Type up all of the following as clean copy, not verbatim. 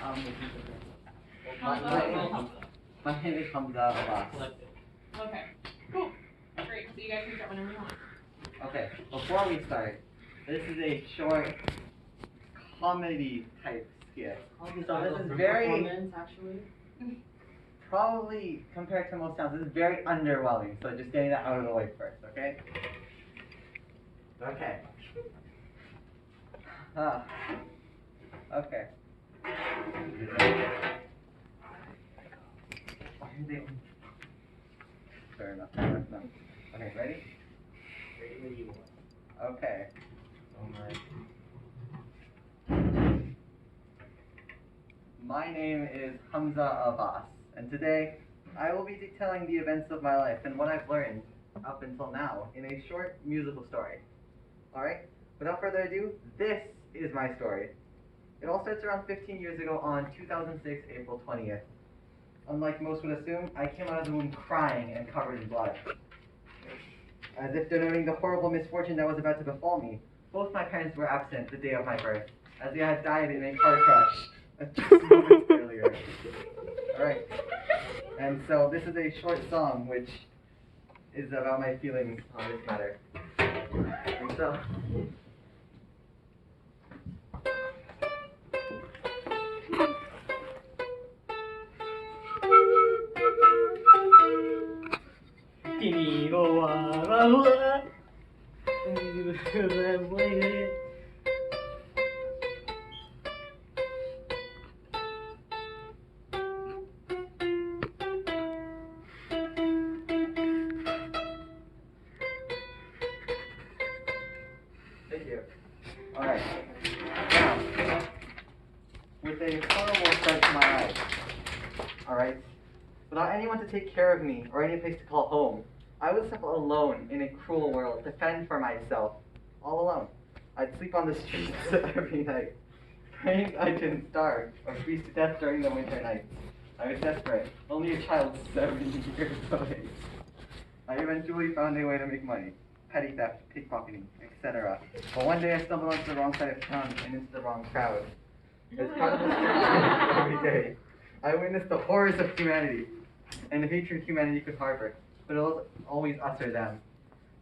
My name is Hamza. Okay, cool. Great. So you guys can start whenever you want. Okay, before we start, this is a short comedy type skit. So this is very, Actually. probably compared to most sounds, this is very underwhelming. So just getting that out of the way first, okay? Okay. Okay. Fair enough. No. Okay, ready? Ready when you want. Okay. My name is Hamza Abbas, and today I will be detailing the events of my life and what I've learned up until now in a short musical story. Alright? Without further ado, this is my story. It all starts around 15 years ago on 2006, April 20th. Unlike most would assume, I came out of the womb crying and covered in blood. As if denoting the horrible misfortune that was about to befall me, both my parents were absent the day of my birth, as they had died in a car crash just moments earlier. Alright. And so this is a short song which is about my feelings on this matter. And so thank you. Alright. Now, with a horrible start to my life, alright, without anyone to take care of me or any place to call home, I was left alone in a cruel world to fend for myself, all alone. I'd sleep on the streets every night, praying I didn't starve or freeze to death during the winter nights. I was desperate, only a child 7 years of age. I eventually found a way to make money, petty theft, pickpocketing, etc. But one day I stumbled onto the wrong side of town and into the wrong crowd. As part of the street every day, I witnessed the horrors of humanity and the hatred humanity could harbor, but it was always us or them.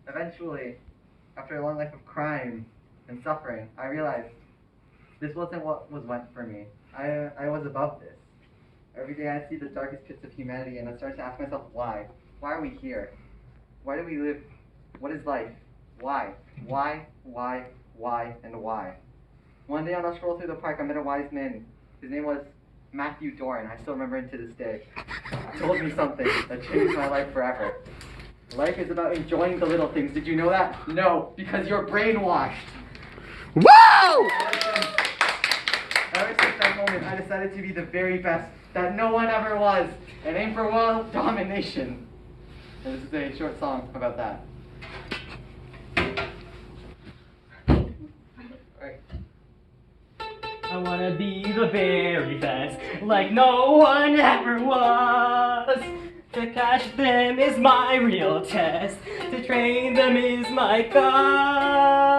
Eventually, after a long life of crime and suffering, I realized this wasn't what was meant for me. I was above this. Every day I see the darkest pits of humanity and I start to ask myself why. Why are we here? Why do we live? What is life? Why? Why? And why? One day on a stroll through the park, I met a wise man. His name was Matthew Dorn. I still remember him to this day. He told me something that changed my life forever. Life is about enjoying the little things. Did you know that? No, because you're brainwashed. Woo! Ever since that moment, I decided to be the very best that no one ever was and aim for world domination. And this is a short song about that. Alright. I wanna be the very best, like no one ever was. To catch them is my real test, to train them is my cause.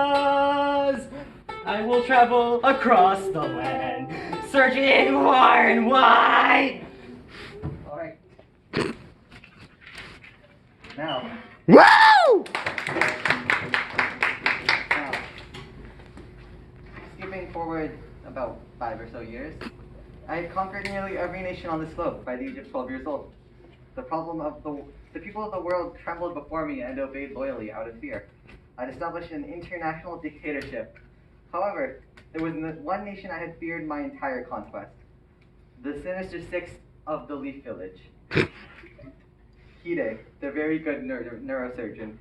I will travel across the land, searching far and wide. Alright. Now. Woo! Now. Skipping forward about 5 or so years, I had conquered nearly every nation on this globe by the age of 12 years old. The people of the world trembled before me and obeyed loyally out of fear. I'd established an international dictatorship. However, there was one nation I had feared my entire conquest. The sinister six of the Leaf Village. Hide, the very good neurosurgeon.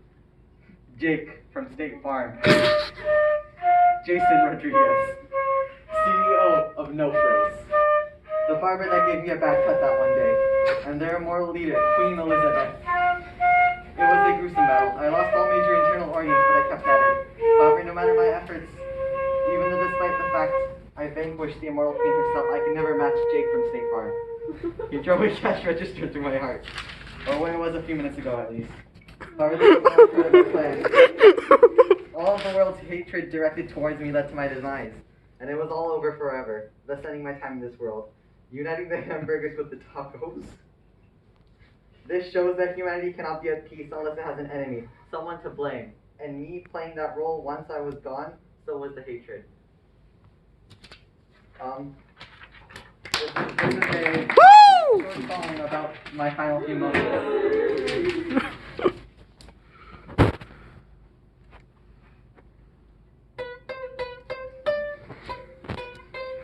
Jake from State Farm. Jason Rodriguez, CEO of No Frills. The barber that gave me a bad cut that one day. And their immortal leader, Queen Elizabeth. It was a gruesome battle. I lost all major internal organs, but I kept at it. However, no matter my efforts, even despite the fact I vanquished the immortal queen herself, I could never match Jake from State Farm. He drove a cash register through my heart. Or when it was a few minutes ago, at least. However, this was not part of my plan. All of the world's hatred directed towards me led to my demise. and it was all over forever, thus ending my time in this world. Uniting the hamburgers with the tacos. This shows that humanity cannot be at peace unless it has an enemy, someone to blame. And me playing that role once I was gone, so was the hatred. This is a short song about my final few moments.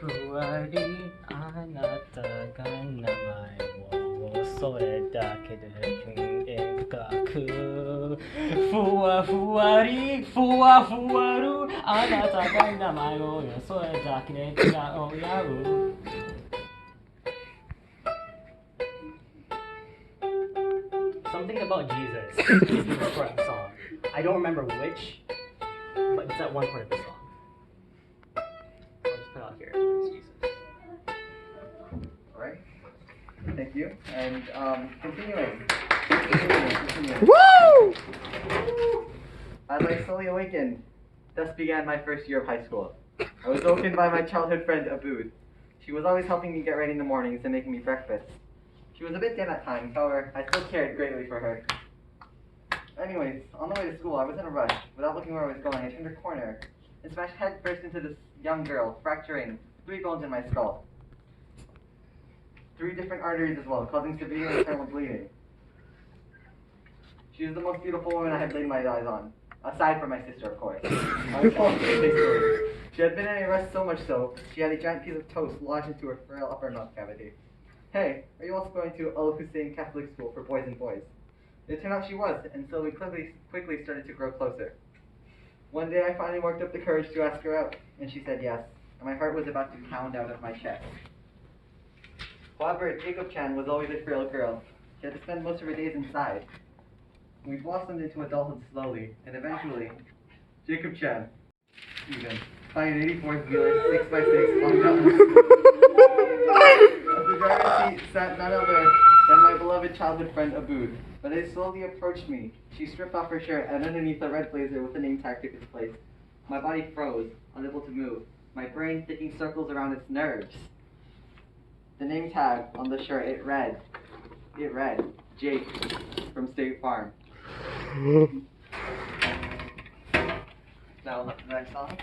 Fuwari, あなたが名前をそれだけで描くふわふわりふわふわるあなたが名前をそれだけで描くやる Something about Jesus is the front song. I don't remember which, but it's at one point of the song. I'll just put it out here. Excuses. Alright. Thank you. And continuing. Woo! As I slowly awakened, thus began my first year of high school. I was woken by my childhood friend Abood. She was always helping me get ready in the mornings and making me breakfast. She was a bit dim at times, however, I still cared greatly for her. Anyways, on the way to school, I was in a rush. Without looking where I was going, I turned a corner and smashed headfirst into this young girl, fracturing 3 bones in my skull. 3 different arteries as well, causing severe internal bleeding. She was the most beautiful woman I had laid my eyes on, aside from my sister, of course. I was calling her sister. She had been in a rush so much so, she had a giant piece of toast lodged into her frail upper mouth cavity. Hey, are you also going to Al Hussein Catholic School for boys and boys? It turned out she was, and so we quickly started to grow closer. One day I finally worked up the courage to ask her out, and she said yes, and my heart was about to pound out of my chest. However, Jacob-chan was always a frail girl. She had to spend most of her days inside. We blossomed into adulthood slowly, and eventually, Jacob-chan, even, by an 84th wheeler 6x6 long down. At the driver's seat sat none other than my beloved childhood friend Abood. But as she slowly approached me, she stripped off her shirt, and underneath a red blazer with the name tag took its place. My body froze, unable to move, my brain sticking circles around its nerves. The name tag on the shirt, it read, Jake from State Farm. Now, on to the next song.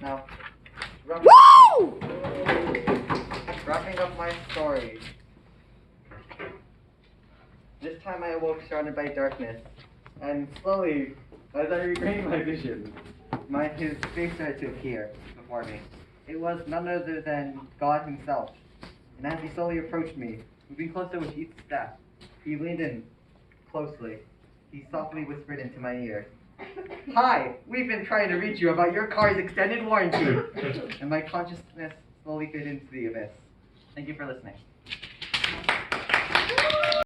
Now, wrapping up my story. This time I awoke surrounded by darkness, and slowly, as I regained my vision, his face started to appear before me. It was none other than God himself, and as he slowly approached me, moving closer with each step, he leaned in closely. He softly whispered into my ear, "Hi, we've been trying to reach you about your car's extended warranty." And my consciousness slowly faded into the abyss. Thank you for listening.